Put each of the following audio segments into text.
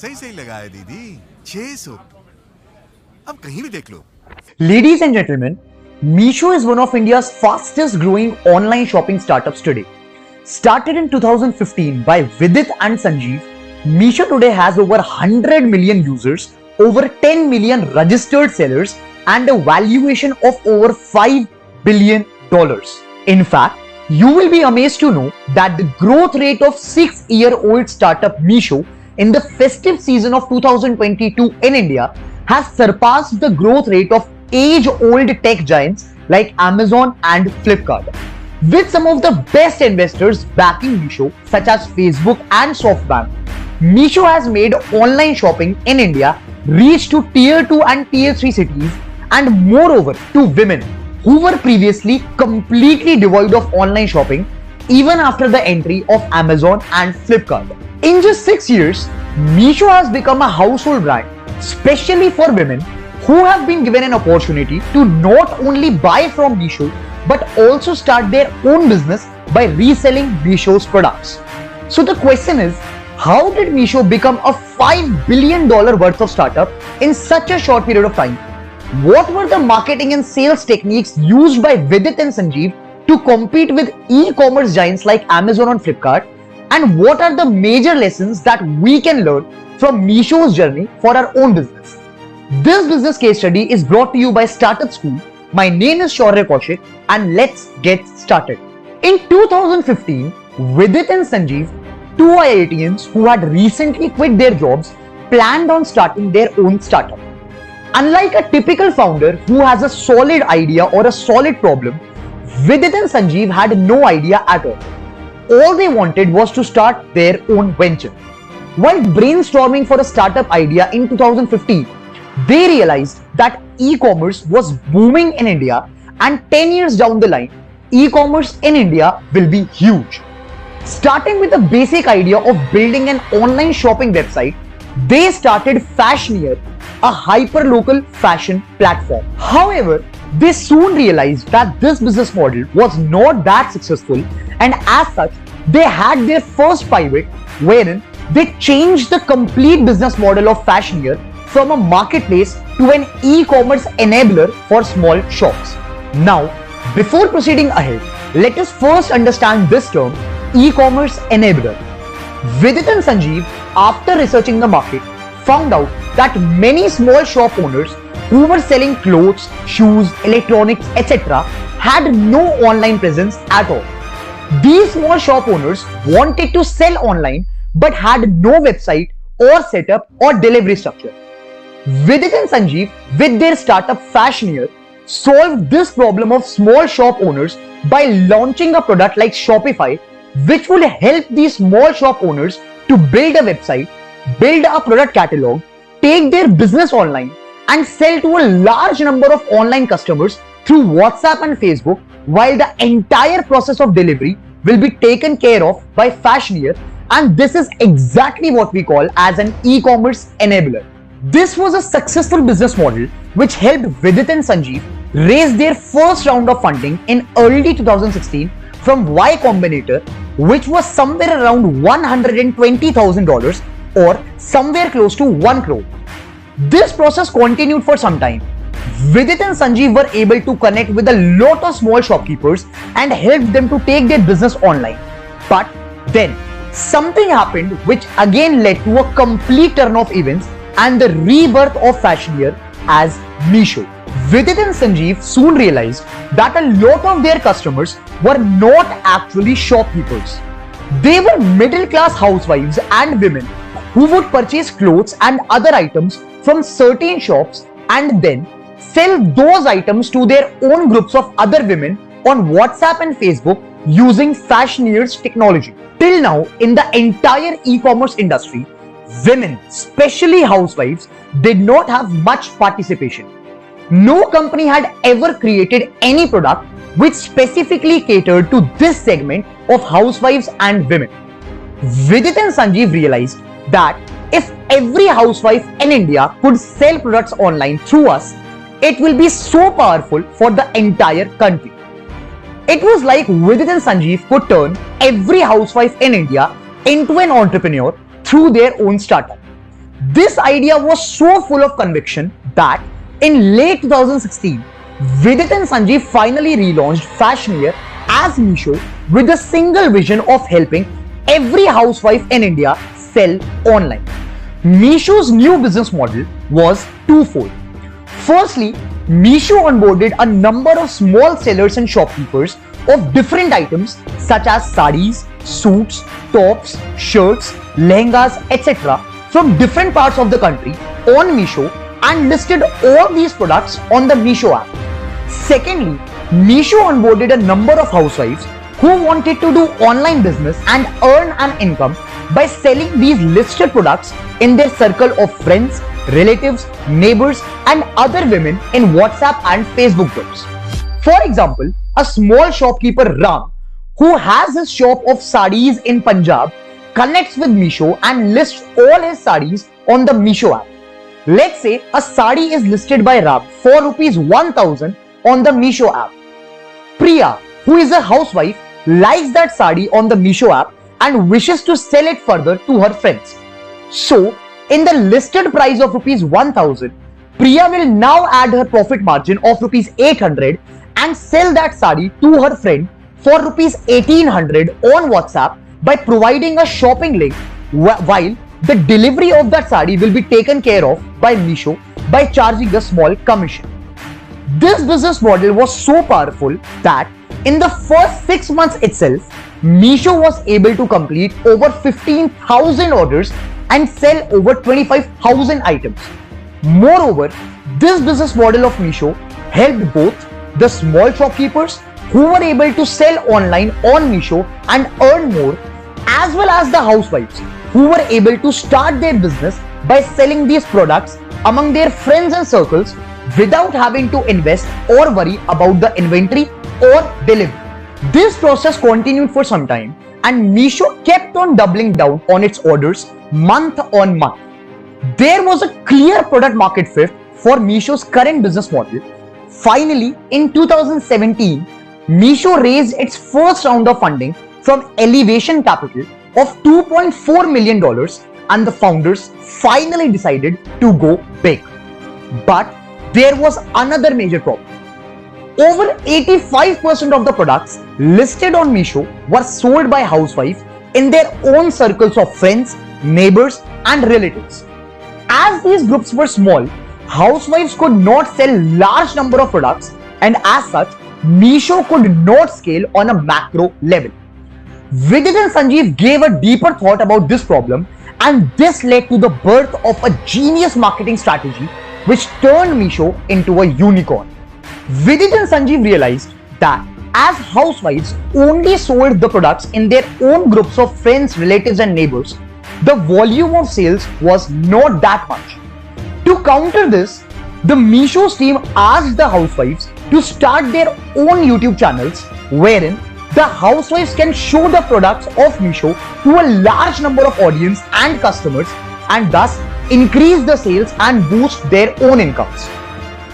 सही सही लगाया दीदी, 600। अब कहीं भी देख लो। Ladies and gentlemen, Meesho is one of India's fastest growing online shopping startups today. Started in 2015 by Vidit and Sanjeev, Meesho today has over 100 million users, over 10 million registered sellers, and a valuation of over $5 billion. In fact, you will be amazed to know that the growth rate of 6-year-old startup Meesho in the festive season of 2022 in India has surpassed the growth rate of age-old tech giants like Amazon and Flipkart. With some of the best investors backing Meesho, such as Facebook and SoftBank, Meesho has made online shopping in India reach to Tier 2 and Tier 3 cities, and moreover to women who were previously completely devoid of online shopping even after the entry of Amazon and Flipkart. In just 6 years, Meesho has become a household brand, especially for women who have been given an opportunity to not only buy from Meesho but also start their own business by reselling Meesho's products. So the question is, how did Meesho become a $5 billion worth of startup in such a short period of time? What were the marketing and sales techniques used by Vidit and Sanjeev to compete with e-commerce giants like Amazon and Flipkart? And what are the major lessons that we can learn from Meesho's journey for our own business? This business case study is brought to you by Startup School. My name is Shaurya Kaushik, and let's get started. In 2015, Vidit and Sanjeev, two IITians who had recently quit their jobs, planned on starting their own startup. Unlike a typical founder who has a solid idea or a solid problem, Vidit and Sanjeev had no idea at all. All they wanted was to start their own venture. While brainstorming for a startup idea in 2015, they realized that e-commerce was booming in India, and 10 years down the line, e-commerce in India will be huge. Starting with the basic idea of building an online shopping website, they started Fashioneer, a hyper-local fashion platform. However, they soon realized that this business model was not that successful, and as such, they had their first pivot wherein they changed the complete business model of Fashioneer from a marketplace to an e-commerce enabler for small shops. Now, before proceeding ahead, let us first understand this term, e-commerce enabler. Vidit and Sanjeev, after researching the market, found out that many small shop owners who were selling clothes, shoes, electronics, etc. had no online presence at all. These small shop owners wanted to sell online but had no website or setup or delivery structure. Vidit and Sanjeev, with their startup Fashioneer, solved this problem of small shop owners by launching a product like Shopify, which would help these small shop owners to build a website, build a product catalog, take their business online, and sell to a large number of online customers through WhatsApp and Facebook, while the entire process of delivery will be taken care of by Fashioneer, and this is exactly what we call as an e-commerce enabler. This was a successful business model which helped Vidit and Sanjeev raise their first round of funding in early 2016 from Y Combinator, which was somewhere around $120,000 or somewhere close to 1 crore. This process continued for some time. Vidit and Sanjeev were able to connect with a lot of small shopkeepers and helped them to take their business online. But then something happened which again led to a complete turn of events and the rebirth of Fashioneer as Meesho. Vidit and Sanjeev soon realized that a lot of their customers were not actually shopkeepers. They were middle-class housewives and women who would purchase clothes and other items from certain shops and then sell those items to their own groups of other women on WhatsApp and Facebook using Fashioneer's technology. Till now, in the entire e-commerce industry, women, especially housewives, did not have much participation. No company had ever created any product which specifically catered to this segment of housewives and women. Vidit and Sanjeev realized that if every housewife in India could sell products online through us, it will be so powerful for the entire country. It was like Vidit and Sanjeev could turn every housewife in India into an entrepreneur through their own startup. This idea was so full of conviction that in late 2016, Vidit and Sanjeev finally relaunched Fashion Year as Meesho with a single vision of helping every housewife in India sell online. Meesho's new business model was twofold. Firstly, Meesho onboarded a number of small sellers and shopkeepers of different items such as sarees, suits, tops, shirts, lehengas, etc. from different parts of the country on Meesho and listed all these products on the Meesho app. Secondly, Meesho onboarded a number of housewives who wanted to do online business and earn an income by selling these listed products in their circle of friends, relatives, neighbors, and other women in WhatsApp and Facebook groups. For example, a small shopkeeper Ram, who has his shop of sarees in Punjab, connects with Meesho and lists all his sarees on the Meesho app. Let's say a saree is listed by Ram for rupees 1000 on the Meesho app. Priya, who is a housewife, likes that saree on the Meesho app and wishes to sell it further to her friends. So, in the listed price of rupees 1000, Priya will now add her profit margin of rupees 800 and sell that saree to her friend for rupees 1800 on WhatsApp by providing a shopping link, while the delivery of that saree will be taken care of by Meesho by charging a small commission. This business model was so powerful that in the first 6 months itself, Meesho was able to complete over 15,000 orders and sell over 25,000 items. Moreover, this business model of Meesho helped both the small shopkeepers who were able to sell online on Meesho and earn more, as well as the housewives who were able to start their business by selling these products among their friends and circles without having to invest or worry about the inventory or delivery. This process continued for some time and Meesho kept on doubling down on its orders month on month. There was a clear product market fit for Meesho's current business model. Finally, in 2017, Meesho raised its first round of funding from Elevation Capital of $2.4 million and the founders finally decided to go big. But there was another major problem. Over 85% of the products listed on Meesho were sold by housewives in their own circles of friends, neighbors, and relatives. As these groups were small, housewives could not sell large number of products, and as such, Meesho could not scale on a macro level. Vidit and Sanjeev gave a deeper thought about this problem, and this led to the birth of a genius marketing strategy which turned Meesho into a unicorn. Vidit and Sanjeev realized that as housewives only sold the products in their own groups of friends, relatives, and neighbors, the volume of sales was not that much. To counter this, the Meesho's team asked the housewives to start their own YouTube channels wherein the housewives can show the products of Meesho to a large number of audience and customers and thus increase the sales and boost their own incomes.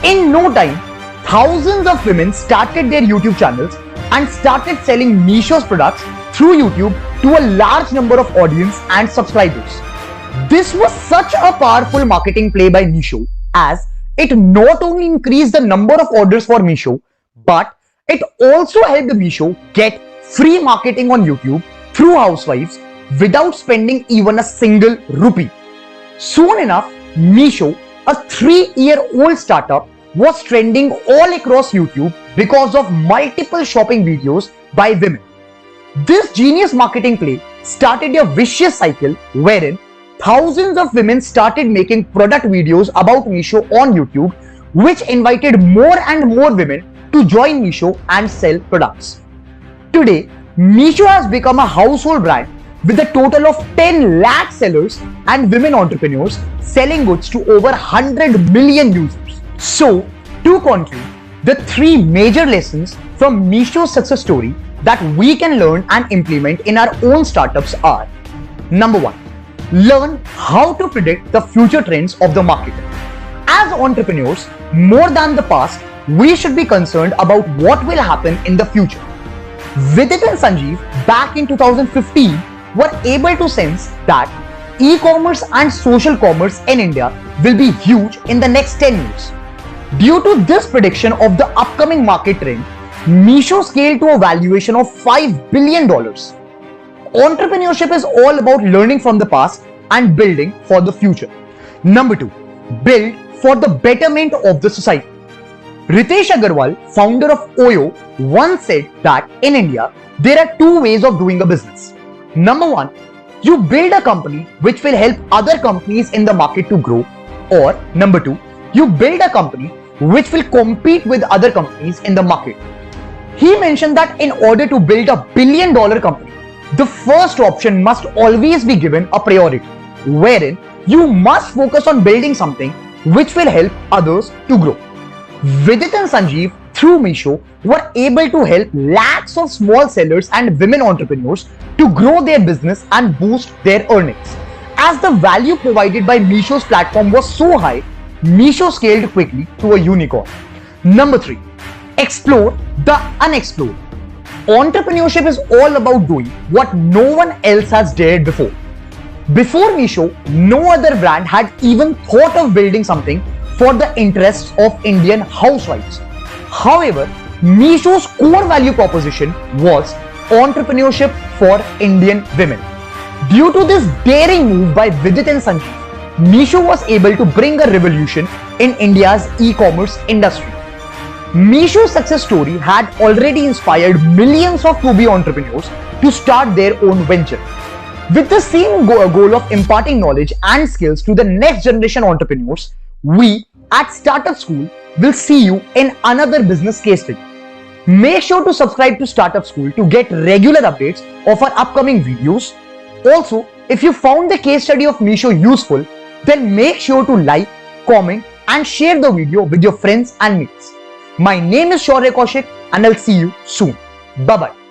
In no time, thousands of women started their YouTube channels and started selling Meesho's products through YouTube to a large number of audience and subscribers. This was such a powerful marketing play by Meesho, as it not only increased the number of orders for Meesho, but it also helped Meesho get free marketing on YouTube through housewives without spending even a single rupee. Soon enough, Meesho, a 3-year-old startup, was trending all across YouTube because of multiple shopping videos by women. This genius marketing play started a vicious cycle wherein thousands of women started making product videos about Meesho on YouTube, which invited more and more women to join Meesho and sell products. Today, Meesho has become a household brand with a total of 10 lakh sellers and women entrepreneurs selling goods to over 100 million users. So, to conclude, the 3 major lessons from Meesho's success story that we can learn and implement in our own startups are: Number 1. Learn how to predict the future trends of the market. As entrepreneurs, more than the past, we should be concerned about what will happen in the future. Vidit and Sanjeev back in 2015 were able to sense that e-commerce and social commerce in India will be huge in the next 10 years. Due to this prediction of the upcoming market trend, Meesho scaled to a valuation of $5 billion. Entrepreneurship is all about learning from the past and building for the future. Number 2, build for the betterment of the society. Ritesh Agarwal, founder of Oyo, once said that in India, there are two ways of doing a business. Number 1, you build a company which will help other companies in the market to grow. Or number 2, you build a company which will compete with other companies in the market. He mentioned that in order to build a $1 billion company, the first option must always be given a priority, wherein you must focus on building something which will help others to grow. Vidit and Sanjeev, through Meesho, were able to help lakhs of small sellers and women entrepreneurs to grow their business and boost their earnings. As the value provided by Meesho's platform was so high, Meesho scaled quickly to a unicorn. Number 3, explore the unexplored. Entrepreneurship is all about doing what no one else has dared before. Before Meesho, no other brand had even thought of building something for the interests of Indian housewives. However, Meesho's core value proposition was entrepreneurship for Indian women. Due to this daring move by Vidit and Sanjeev, Meesho was able to bring a revolution in India's e-commerce industry. Meesho's success story had already inspired millions of to-be entrepreneurs to start their own venture. With the same goal of imparting knowledge and skills to the next generation entrepreneurs, we at Startup School will see you in another business case study. Make sure to subscribe to Startup School to get regular updates of our upcoming videos. Also, if you found the case study of Meesho useful, then make sure to like, comment and share the video with your friends and mates. My name is Shaurya Kaushik and I'll see you soon. Bye-bye.